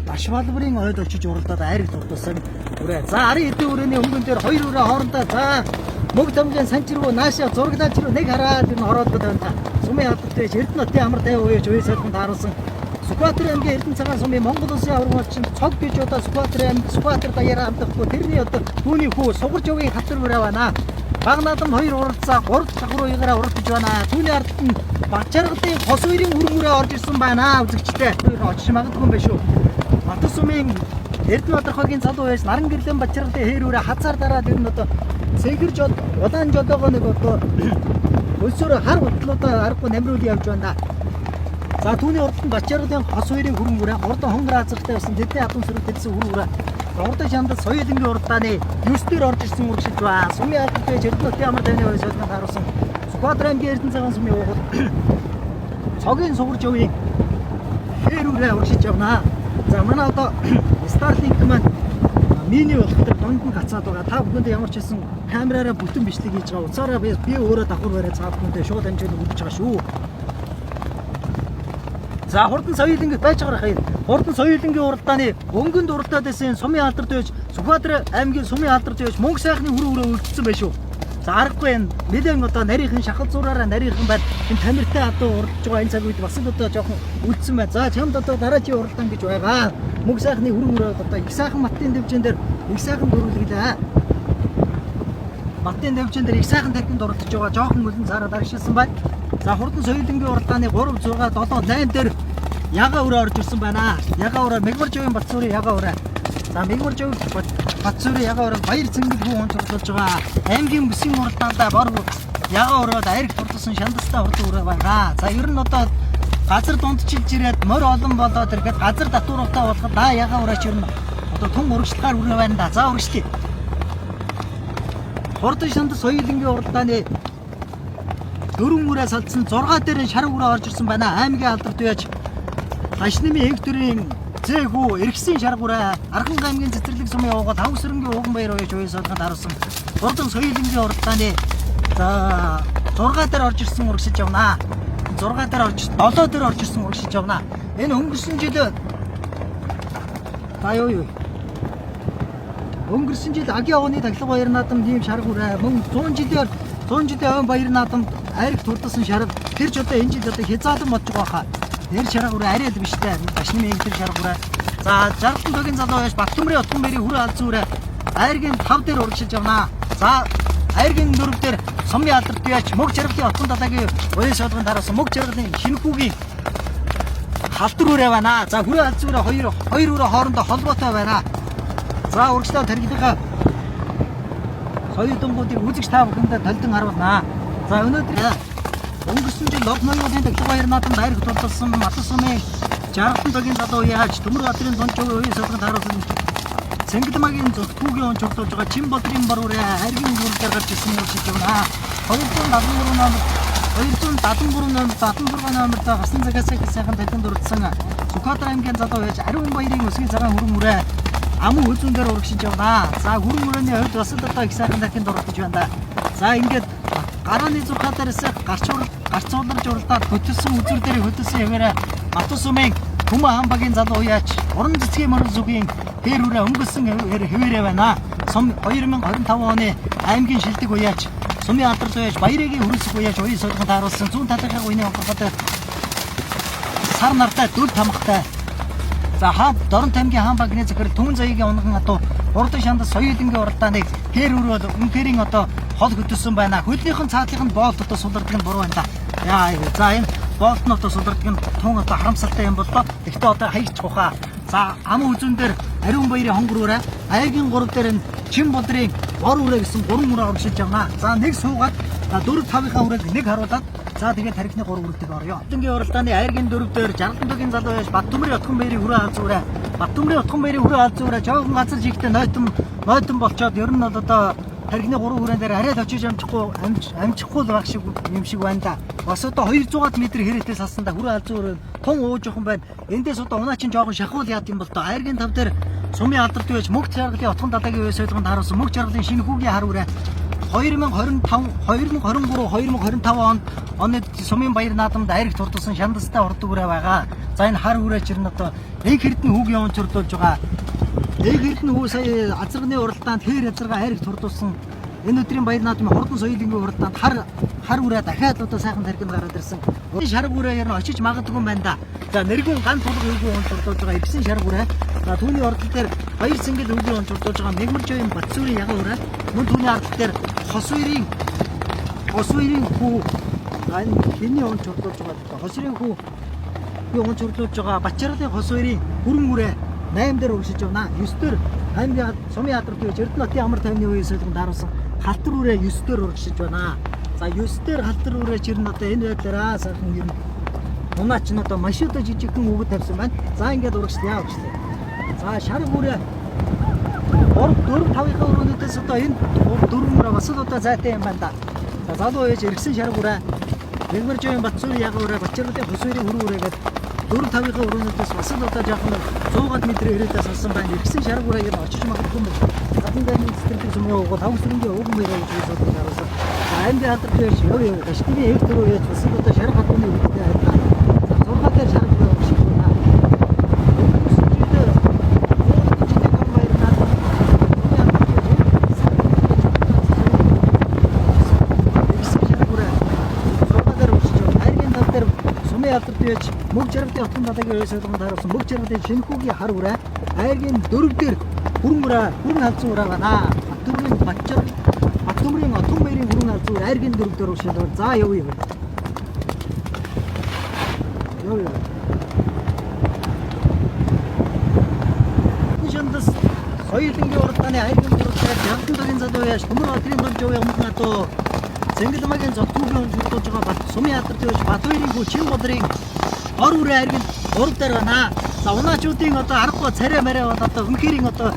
Дашвалварын ойд очиж уралдаад айрыг дурдсан үрээ. За арын хэдэн үрээний өнгөн дээр 2 үрээ хоорондоо за Мөг тамгийн санчруу наашаа зурглаач руу нэг хараад энэ ороод байна та. Сумын алдарт байж Эрдэнэтийн амар тайван үеж үе сайхан тааруулсан. Сүхбаатарын аймгийн Эрдэнэ цагаан сумын Монгол Улсын аврагын орчин цог гэж одоо Сүхбаатарын аймаг Сүхбаатар даяараа хамтдаггүй тэрний одоо түүний хүү сугарж өвгийн хатар мөрөө байна. Баг наадам 2 уралцаа 3 давхар уягараа уралдаж байна. Түүний ард нь Багчаргалын хос хоёрын үрмөрөө орж ирсэн байна. Үзэгчтэй. Очиж магадгүй юм байна шүү. Батар сумын Эрдэнэт хотын залуу байж наран гэрлэн Багчаргалын хээр үрээ хазаар дараад ер нь одоо цэгэрж удаан жолоогоо нэг одоо өсөөр хар бодлуудаа аргагүй намруулж явж байна. За түүний урд нь Багчаргалын хос хоёрын хүрмөрөө урд хонгор азартай байсан тэдний хатан сөрөг тэдсэн хүрмөрөө урд шандас соёлынгийн урдааны 9 дээр орж ирсэн үргэлж байна. Сумын алдарт байж Эрдэнэт ямар таны үе солино харуулсан. Сүхбаатар аймгийн Эрдэнэ цагаан сумын уугуул цогийн сугарж өвийн хээр үрээ урагшиж явна. За манай одоо Starlink маань миний болохоор донд нь гацаад байгаа. Та бүхэнд ямар ч хэсэн камераараа бүтэн бичлэг хийж байгаа. Уцаараа би өөрөө давхар бариад цаа бүхэндээ шууд хэмжээнд өгч байгаа шүү. За хурдан соёлынгийн байж байгаа хаяа. Хурдан соёлынгийн уралдааны өнгөнд уралдаад байсан сумын алдарт байж Сүхбаатар аймгийн сумын алдарт байж мөнгө сайхны хүрээ үлдсэн байх шүү. За аргагүй энэ нэлээд одоо нарийнхан шахал зураараа нарийнхан байна. Энэ тамиртай одоо уралдаж байгаа энэ цаг үед бас л одоо жоохон үлдсэн байна. За чамд одоо дараагийн уралдаан гэж байгаа. Мөнгө сайхны хүрээ одоо их сайхан маттын дэвжэн дээр их сайхан дөрвөлглээ. Маттын дэвжэн дээр их сайхан тархинд уралдаж байгаа жоохон үлэн цаараа дарагшилсан байна. За хурдан соёлынгийн уралдааны 3 6 7 8 дээр яга өрөө орж ирсэн байна. Яга өрөө Мэгмаржовын Батцуурын яга өрөө. За Мэгмаржовын Батцуурын яга өрөө баяр цэнгэл хүү онц уралдаж байгаа. Аймгийн бүсийн уралдаандаа бор яга өрөөд ариг туртсан шандастай урд өрөө байгаа. За ер нь одоо газар дундчилж ирээд морь олон болоод ирэхэд газар татвартай болоход да яга өрөөч ер нь одоо тун урагшлагаар өрөө байна да. За урагшлъя. Хурдан шандас соёлынгийн уралдааны 4 үрээ салдсан 6 дээр шар өрөө орж ирсэн байна. Аймгийн алдарт байж Хашнымын хектарын зээгүү эргэсийн шаргуураа Архан аймгийн цэцэрлэг сумын уугад Хавсрынгийн ууган баяр үеж үе солгонд харуулсан. Хурдан соёлынгийн уралдааны за 6 дээр орж ирсэн урагшиж явна. 6 дээр орж 7 дээр орж ирсэн урагшиж явна. Энэ өнгөрсөн жил таяа өнгөрсөн жил Агийн овны тахилга баяр наадамд ийм шаргуураа мөн 100 жилийн ойн баяр наадамд ариг турдсан шарга тэр ч одоо энэ жил одоо хязгаалan бодж байгаа хаа. Тэр шаргуураа арай л биштэй. Башны мэн тэр шаргуураа. За Жаргалан тогийн залуу байж Баттүмрийн Утган бэрийн хүрээ алзуураа айргийн 5 дээр урагшиж явна. За айргийн 4 дээр сумын алдарт байж Мөг Жаргалын Утган далайгийн уян солгонд харуулсан Мөг Жаргалын Шинэхүүгийн халдвар үрээ байна. За хүрээ алзуураа хоёр үрээ хоорондоо холбоотой байна. За урагшлаа тархилгаа соёлонгуудыг үзэгч та бүхэндээ толдон харуулнаа. За өнөөдөр өнгөрсөн жил лог ноёлын тахилга баяр наадамд ариг турдсан Матар сумын Жаргалан тогийн залуу яаж Төмөр Баатарын Дунч үеийн солгонд харуулсан Цэнгэлмагийн зөвхүүгийн онч урдуулж байгаа Чин бодрын бар үрээ аргийн гүрэлээр гарч ирсэн юм шиг байна. 273 номер 273 номертой гасан цагаас их сайхан талхинд урдсан Сүхбаатар аймгийн залуу байж Ариун баярын өсгийн цагаан хүрэн үрээ амун хөлзөн дээр урагшиж явна. За хүрэн үрээний хувьд бас л одоо их сайхан талхинд урдаж байна. За ингээд гарааны 6 дээрээс гарц уурж уралдаад хөтөлсөн үзүр дээр хөтөлсөн яваараа Батус сумын Хүмүн хаан багийн залуу уяач уран цэцгийн морин зүгийн хээр үрээ өнгөсөн хэвээрээ байна. Сум 2025 оны аймгийн шилдэг уяач сумын алдарт байж Баярыгийн хөрөлсөх уяач уян солгонд харуулсан зүүн талынхаа үеийн онцгой сар нартай дүл тамхтай. За Дорн таймгийн хаан багийн захирал Түмэн заяагийн унган атуу урдан шандас соёлынгийн уралдааныг хээр үрөө үнхэрийн одоо хол хөтөлсөн байна. Хөлнийхэн цаатлын боолт одоо сулардаг нь буруу байна да. Яа за энэ боолт нь одоо сулардаг нь тун одоо харамсалтай юм боллоо. Тэгтээ одоо хаягч ухаа. За ам үзүүн дээр Ариун баярын хонгор үрээ, Айгийн 3 дээр нь Чин бодрын бор үрээ гэсэн 3 үрээ оршиж явна. За нэг суугаад 4 5-ийнхаа үрээг нэг харуулад за тэгээд тарихны 3 үрэлтийг орё. Өдөнгийн уралдааны Айргийн 4 дээр Жаргалан тогийн залуу байж Баттүмрийн Утган баярын хүрээ алзуураа. Баттүмрийн Утган баярын хүрээ алзуураа жоохон газар жигтэй нойтон болчоод ер нь бол одоо тарихны 3 хүрээн дээр арай л очиж амжихгүй л баг шиг юм шиг байна да. Бас одоо 200-аад метр хэрэтээ салсан да хүрээ алзуураа тун ууж жоохон байна. Эндээс одоо унаа чинь жоохон шахуул яад юм бол тоо. Айргийн 5 дээр сумын алдарт байж Мөг Жаргалын Утган далайгийн үе солгонд харуулсан Мөг Жаргалын Шинэхүүгийн хар үрээ 2025 оны сумын баяр наадамд айраг турдсан шандастай урд үрээ байгаа. За энэ хар үрээ чинь одоо нэг хэрдэн хүүгийн онц урдуулж байгаа. Нэг хэрдэн хүү сая азарганы уралдаанд хээр азарга айраг турдсан Энэ өдрийн баяр наадмын хурдан соёлын уралдаанд хар үрээ дахиад одоо сайхан тархинд гараад ирсэн. Шар үрээ ер нь очиж магадгүй юм байна да. За нэргэн ган тулг өвгөө онцлуулж байгаа Эвсэн шар үрээ. За түүний ордол дээр баяр сэнгэл өвгөө онцлуулж байгаа Мегмаржийн Батцуурын яган үрээ. Мөн түүний ард дээр хос үерийн хүү энэ хэний онцлуулж байгаа хос үерийн хүү онцлуулж байгаа Бачаарын хос үерийн бүрэн үрээ 8 дээр өргөжж байна. 9 дээр аймгийн Сумын яатрын Эрдэнэтийн амар тайвны үеийн солингонд харуулсан халтар үрээ 9 дээр урагшиж байна. За 9 дээр халтар үрээ чирнэ одоо энэ байдлаараа сайхан юм. Унаач нь одоо маш одоо жижигхэн өгöd тавьсан байна. За ингээд урагшлаа явуулчихлаа. За шар үрээ 4-5-ийн өрөөнөөс одоо энэ 4 мөрөө бас л одоо зайтай юм байна да. За залуу ээж иргсэн шар үрээ Мегмаржийн Батцуурын яган үрээ Бачаарын хөсөөрийн хөрөө үрээгээд 4-5-ийн өрөөнөөс бас л одоо жоохон 100 метр ирээдээ салсан байна. Иргсэн шар үрээ ер нь очиж магадгүй юм байна. Гадны дайны цэцэрлэг сүмөө өгөө 5 сэрэнгийн өг мөрөө гэж бодож байгаа. Аймгийн алдарч яв гашгины эв төрөө яж бас одоо шар хатууны үедээ хайрлаа. За 6 дээр шар үрээ өгчих байна. Мөг жаргалын отгон далайгийн үе солонгонд харуулсан мөг жаргалын шинэхүүгийн хар үрээ айргийн 4 дээр бүрэн халзан үрээ байна. Батөмрийн отгон баярын бүрэн халзан үрээ айргийн 4 дээр урагшилсан. За явъя. Шандас соёлынгийн уралдааны айргийн 4 дээр Жамтан цагийн залуу яаш Төмөр одрын болж яваа юм надад Цэнгэлмагийн зогтуугийн онцлуулж байгаа Сумын яатрын төж Батбаярын хүү Чин бодрын ор үрээ айргийн 3 дээр байна. За унаачуудын одоо аргагүй царай мараа бол одоо үнэхэрийн одоо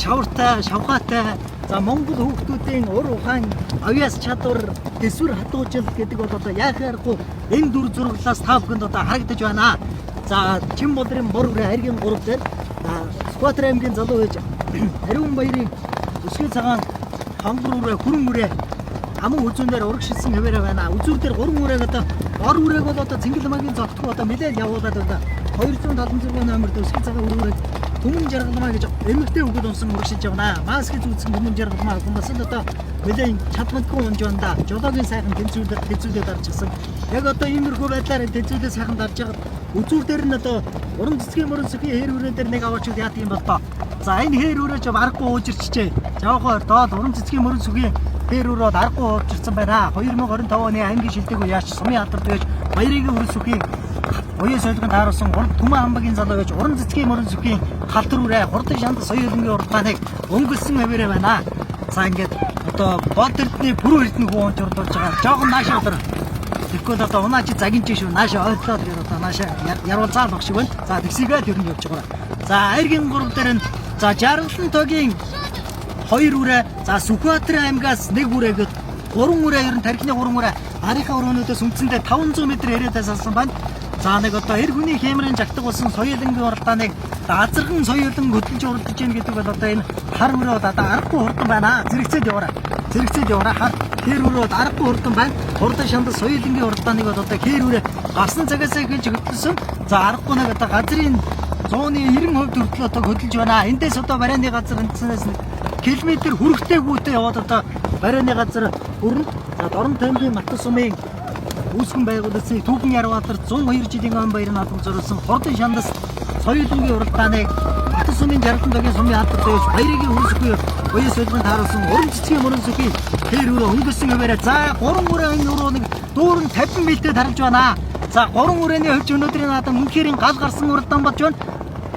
шавартай, шавхаатай. За Монгол хүүхдүүдийн ур ухаан, авьяас чадвар, дэсвэр хатуужил гэдэг бол одоо яахааргүй энэ дүр зурглаас та бүхэнд одоо харагдаж байна. За Чин бодрын бор үрээ айргийн 3 дээр Сүхбаатар аймгийн залуу ээж Ариун баярын өсгий цагаан хангар үрээ хүрэн үрээ аман үзүүн дээр урагшилсан хэвээрээ байна. Үзүүр дээр 3 үрэг одоо ор үрээг бол одоо Цэнгэлмагийн зогтгоо одоо мэдээд явуулаад байна. 276 номерд өсгий цагаан үрэг Түмэн жаргалмаа гэж эмэгтэй хүүхэд унсан урагшиж явна. Маскыг зүүцсэн түмэн жаргалмаа хүмүүс л одоо мэдээ чадмадгүй унж байна да. Жолоогийн сайхан тэнцвүүлээд дарчихсан. Яг одоо иймэрхүү байдлаар тэнцвүүлээ сайхан дарж байгаа. Үзүүр дээр нь одоо уран цэцгийн мөрөн сүхийн хээр үрэн дээр нэг аваачуд яат юм бол тоо. За энэ хээр үрээ ч аргагүй уужирчжээ. Жавхаар доод уран цэцгийн мөрөн сүхийн хээр үрээд аргагүй уужирсан байна. 2025 оны аймгийн шилдэг яач Сумын алдарт байж баярын өрн сүхийн уян солингонд харуулсан Түмэн хамбагийн залуу байж уран цэцгийн мөрөн сүхийн халтар үрээ хурдан шанд соёлынгийн уралдааныг өнгөлсөн хэвээрээ байна. За ингээд одоо бод эрдний пүрэв эрдний хүү онч урдуулж байгаа. Жохон наашаа өдөр. Тэгэхгүй одоо унаачи загинж шүү. Наашаа ойлголоо тэгээд одоо наашаа яруулцаал баг шиг байна. За тэгсийгээд ер нь явж байгаа. За айргийн 3 дээр нь за Жаргалан тогийн 2 үрээ, за Сүхбаатар аймгаас 1 үрээгээд 3 үрээ ер нь тархины 3 үрээ арийнхаа өрөөнөөдөөс үндсэндээ 500 м ирээдээ салсан байна. За нэг одоо эр хүний хэмрэн жагтаг болсон соёлынгийн уралдааныг азарган соёлон хөдөлж уралдаж гин гэдэг бол одоо энэ хар өрөө одоо аргагүй хурдан байна. Зэрэгцээд яваараа хар хээр өрөө аргагүй хурдан байна. Хурдан шанд соёлынгийн уралдааныг бол одоо хээр өрөө гасан цагаас эхэлж хөдөлсөн. За аргагүй нэг одоо газрын 190% хүртэл одоо хөдөлж байна. Эндээс одоо барайны газар эндснээс километр хүрэхтэйгүйтэй яваад одоо барайны газар өрөнд за Дорн тамгийн Матас сумын үүсгэн байгуулагдсан Түүхэн Ярваатар 102 жилийн өн баярын албан зориулсан хурдан шандас соёлынгийн уралдааныг Матас сумын Жаргалан тогийн сумын алдарт байж баярын өрсөхгүй уян солингонд харуулсан уран цэцгийн мөрөн сүхийн хээр өрөө өнгөрсөн хэвээрээ за 3 үрээ энэ өрөөнийг дүүрэн 50 м-тэй тарж байна. За 3 үрээний хувьд өнөөдрийн наадам үнэхээр гал гарсан уралдаан болж байна.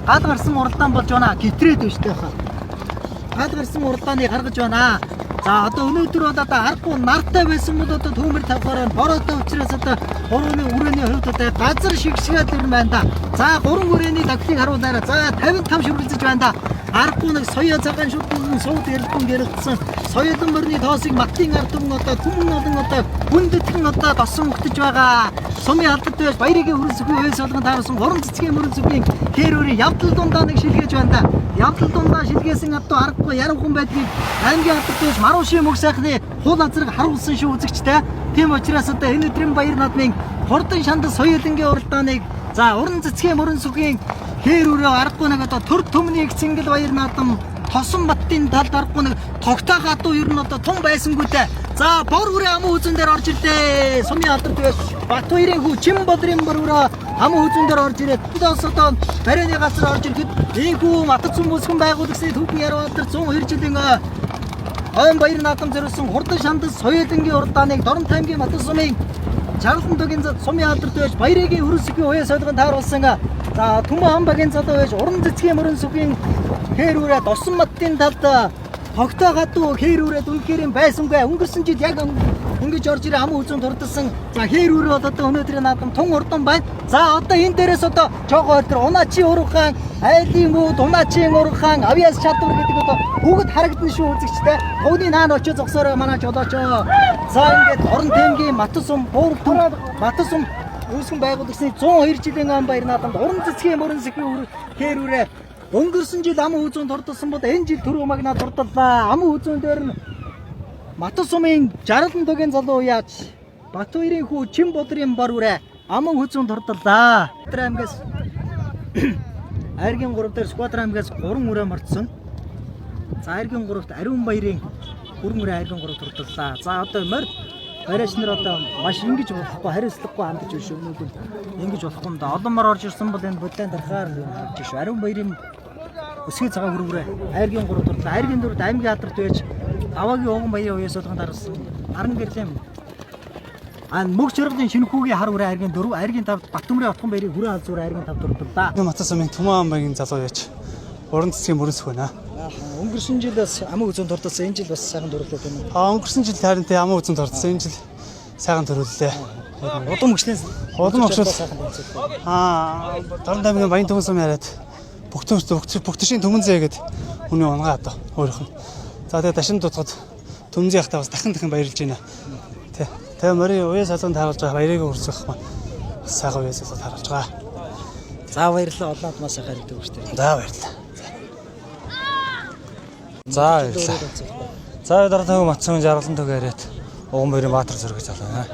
Гал гарсан уралдаан болж байна. Гэтрээд байна шүү дээ хаа. Гал гарсан уралдааныг гаргаж байна. За одоо өнөөдөр бол одоо аргагүй нартай байсан бол одоо төмөр тавхаараа бороотой учраас одоо 3 үрээний хувьд одоо газар шигшгээд ирэн байна да. За 3 үрээний давхлыг харуулаарай. За 55 шүргэлзэж байна да. Аргагүй нэг соёо цагаан шүтгэн сууд эрдэн гэрэлтсэн соёлын мөрний тоосыг маттын ард түмэн одоо түмэн олон одоо хүндэтгэн одоо тосон өгтөж байгаа. Сумын алдарт байж баярын өрн сүхийн уян солонгонд харуулсан уран цэцгийн мөрөн сүхийн хээр өрийн явдал дундаа нэг шилгээж байна да. Явдал дундаа шилгээсэн одоо аргагүй яравхан байдгийг аймгийн алдарт байж Марушийн мөг сайхны хул азрыг харуулсан шүү үзэгчтэй. Тийм учраас одоо энэ өдрийн баяр наадмын хурдан шандас соёлынгийн уралдааныг за уран цэцгийн мөрөн сүхийн хээр өрөө аргагүй нэг одоо төр төмний их цэнгэл баяр наадам Тосон баттын талд аргагүй нэг тогтоо гадуу ер нь одоо тун байсангүй дээ. За бор хүрээ амын үзэн дээр орж ирлээ. Сумын алдарт байж Батбаярын хүү Чимбодрын бор хүрээ амын үзэн дээр орж ирээд тэдээс одоо барины газар орж ирэхэд ийхүү Матад сум бүсгэн байгуулагчны Түүхэн Яруу алдар 102 жилийн Ойн баяр наадам зориулсан хурдан шандас соёлынгийн урдааныг Дорн таймгийн Матад сумын Чарлан төгийн сумын алдарт байж баярыгийн хөрөсгийн уяа солигон тааруулсан. За Түмэн хамбагийн залуу байж уран цэцгийн мөрөн сүхийн хээрүүрээ Досон маттын талд тогтоо гадуу хээрүүрээ үнэхээр байсангүй. Өнгөрсөн жил яг ингэж орж ирээ амын үзэн дурдсан. За хээрүүрээ одоо өнөөдрийн наадам тун урдан байна. За одоо энэ дээрээс одоо жогоо өдр Унаачийн ургаан, Айлын үүд, Унаачийн ургаан, Авьяас чадвар гэдэг одоо бүгд харагдана шүү үзэгчтэй. Төвний наан очиж зогсоорой манай жолооч. За ингээд Дорн таймгийн Матад сум Матад сум үүсгэн байгуулагчны 102 жилийн ам баяр наадамд уран цэцгийн мөрөн сүхийн хээрүүрээ өнгөрсөн жил амын үзүүн дурдсан бол энэ жил түрүү магнаа дурдлаа. Амын үзүүн дээр нь Матад сумын Жаргалан төгийн залуу яаж Батбаярын хүү Чимбодрын бор үрээ аман үзүүн дурдлаа. Аймгаас Айргийн 3 дээр Сквадр аймгаас 3 үрээ мартсан. За Айргийн 3-т Ариун баярын хүрэн үрээ Айргийн 3 дурдлаа. За одоо морь барьж нар одоо маш ингэж болохгүй хариуцлагагүй хандж биш өнөөдөр ингэж болохгүй юм да. Олон мар орж ирсэн бол энэ бодлын дарахаар харж биш. Ариун баярын өсгий цагаан хүргүрээ Айргийн 3 дурдлаа. Айргийн 4-т аймгийн алдарт байж Аваагийн Огон баярын уяа солигон дарсан. Аран гэрлэм мөгч жаргалын шинэхүүгийн хар үрээ Айргийн 4, Айргийн 5 Батөмрийн отхон баярын хүрээ алз үрээ Айргийн 5 дурдлаа. Матад сумын Түмэн хамбагийн залуу яж уран цэцгийн мөрөн сүх байна. Өнгөрсөн жил бас амын үзэн дурдсан. Энэ жил бас сайхан дурлаа тийм үү? Өнгөрсөн жил харин тэ амын үзэн дурдсан. Энэ жил сайхан төрлөлээ. Удам мөчлийн сайхан Дорн таймгийн Баян Түмэн сум яриад бүгдшийн Түмэн зээ гэд хүний унгаа одоо өөрийнх нь. За тэгээ дашин дутгад Түмэн зээ хахтаа бас дахин баярлж байна. Тэ. Тэгээ морийн уяа салганд харуулж байгаа баярыг өрсөх маань сайхан уяа салганд харуулж байгаа. За баярлалаа олон амтмаас хайртай өгч тээ. За баярлалаа. За баярлалаа. За Дорн таймгийн Матад сумын Жаргалан төг яриад Огон баярын Баатар зэрэг залуу байна.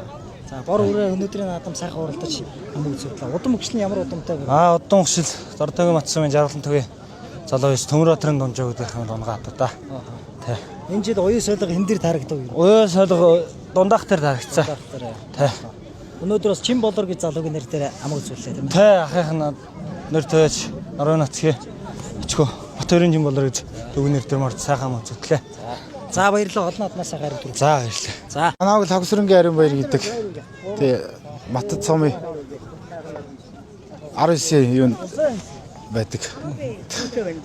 За бор үрээ өнөөдрийн наадам сайхан уралдаж амын үзүүлээ. Удам өгчлэн ямар удамтай вэ? Удам өгшил Дорн таймгийн Матад сумын Жаргалан төгийн залуу биш Төмөр Баатарын дунжаа гэдэг юм унгаа одоо да. Тэ. Энэ жил уяа солиго хэн дээр тарагдав юу? Уяа солиго дундаах дээр тарагдсан. Тэ. Өнөөдөр бас Чимболор гэж залуугийн нэр дээр амын үзүүлээ тийм үү? Тэ ахын нэр төвч Орон нацгийн ичгөө Батбаярын Чимболор гэж төвний нэр дээр морд сайхан амын үзүүлээ. За баярлалаа олон аднаас хайртай. За баярлалаа. За Анааг л Хагсрынгийн Ариун баяр гэдэг. Тэгээ Матад сумын 19 юу байдаг.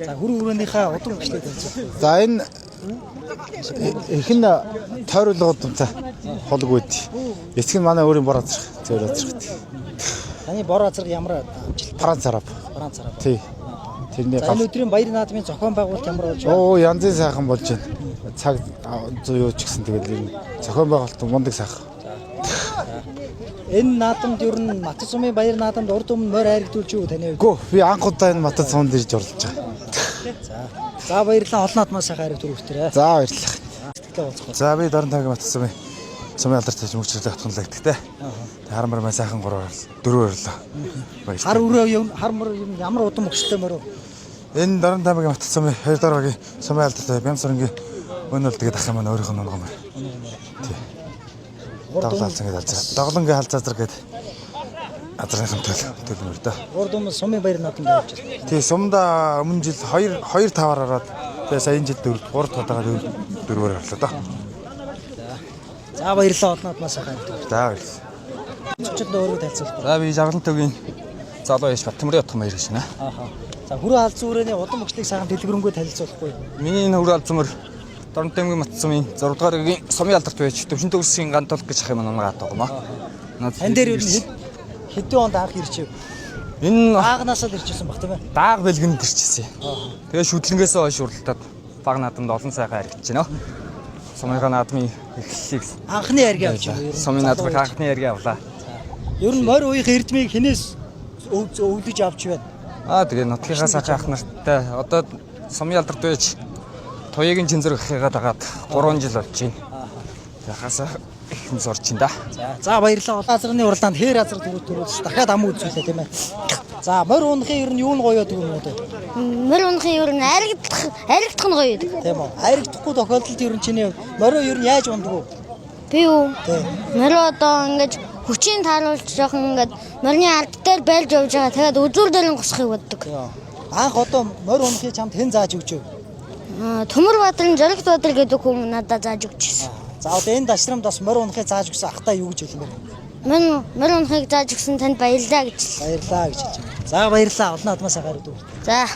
За хүрэн хүрээнийхээ удам өгчлээ тийм. За энэ ихэнх тойруулгууд за холг үйд. Эцэг нь манай өөрийн бор азрах зөөр азрах. Таны бор азрах ямар амжилт? Франц араб. Тий. Тэрний гал өдрийн баяр наадмын зохион байгуулалт ямар болж байна? Оо янзын сайхан болж байна. Цаг зөө юу ч гэсэн тэгэл энэ зохион байгуулалт мундаг сайхан. Энэ наадамд ер нь Матад сумын баяр наадамд урд өмнө морь хайргдуулж юу таны хувьд? Гүү би анх удаа энэ Матад суманд ирж орлож байгаа. За баярлалаа олон аднаас хайртай өгтөрөө. За баярлалаа. Сэтгэлээ уулзах. За би Дорн таймгийн Матад сумын алдарт байж мөчлөлтэй хатганлагдаг те. Тэг хармар маа сайхан 3 орлоо. Баярлалаа. Хар өрөө хар мөр ямар удам өгчтэй мөрөө? Энэ Дорн таймгийн Матад сумын 2 дахь багийн сумын алдарт Бямсрынгийн өнөөл тэгээд ах юм аа өөрийнх нь онгом. Тий. Доглоолсон гэдэг алзаа. Доглонгийн халзаазар гэдэг азрынхан төлөмөр дөө. Урд өмнө сумын баяр наадамд явж байна. Тий, сумда өмнө жил 2-5-аар ороод тэгээ сая энэ жил 4 тадагаад 4-оор орлоо доо. За баярлалаа олон аднаас хайртай. За баярлалаа. Чичээд өөрөө тайлцуулах. За би Жаргалан төгийн залуу яш Батөмрийн отхон баяр гэж байна. За хүрээ алзан үрээний удам өгчлийг сайхан дэлгэрэнгүй танилцуулахгүй. Миний энэ хүрээ алзан мөр Дорн таймгийн Матад сумын 6 дугаар гийн сумын алдарт байж Төвшин төгсгийн гантол гэж ах юм унгаа байгаа юм аа. Ан дээр ер нь хэдэн онд анх ирчихв? Энэ Аагнаас л ирчихсэн баг тийм ээ. дааг бэлгэнд ирчихсэн. Тэгээ шүтлэнгээс хойш уралдаад баг наадамд олон сайхан харагдаж байна. Сумын наадмын эхлэлийг Анхны яриг авч байгаа. сумын наадмын анхны яриг авлаа. Ер нь морь уух эрдмийг хинээс өвдөж авч байна. Тэгээ нутгийнхаа сач ах нартай одоо сумын алдарт байж Туяагийн Чинзэр гэхээгээ дагаад 3 жил болж байна. Яхасаа их хүмүүс орж байна да. За баярлалаа. Азрын уралдаанд хээр азар төрүүлж дахиад ам үзүүлээ тийм ээ. За морь унахын ер нь юу нь гоё гэдэг юм уу те? Морь унахын ер нь аригдах нь гоё гэдэг. Тийм үү. Аригдахгүй тохиолдолд ер нь чиний морио ер нь яаж ундаг вэ? Би юу? Тийм. Морь одоо ингэж хүчийг тааруулж жоохон ингэж морины ард дээр байлж явж байгаа. Тэгээд үзүүр дээр нь гусахыг боддог. Анх одоо морь унахыг чамд хэн зааж өгч вэ? Төмөр Баатарын Зоригт Баатар гэдэг хүн надад зааж өгчихсэн. За одоо энэ дашрамд бас морь унахыг зааж өгсөн ахтай юу гэж хэлмээр байна? Морь унахыг зааж өгсөн танд баярлалаа гэж. Баярлаа гэж хэлж байна. За баярлаа. Олон адмаас гараад үү. За.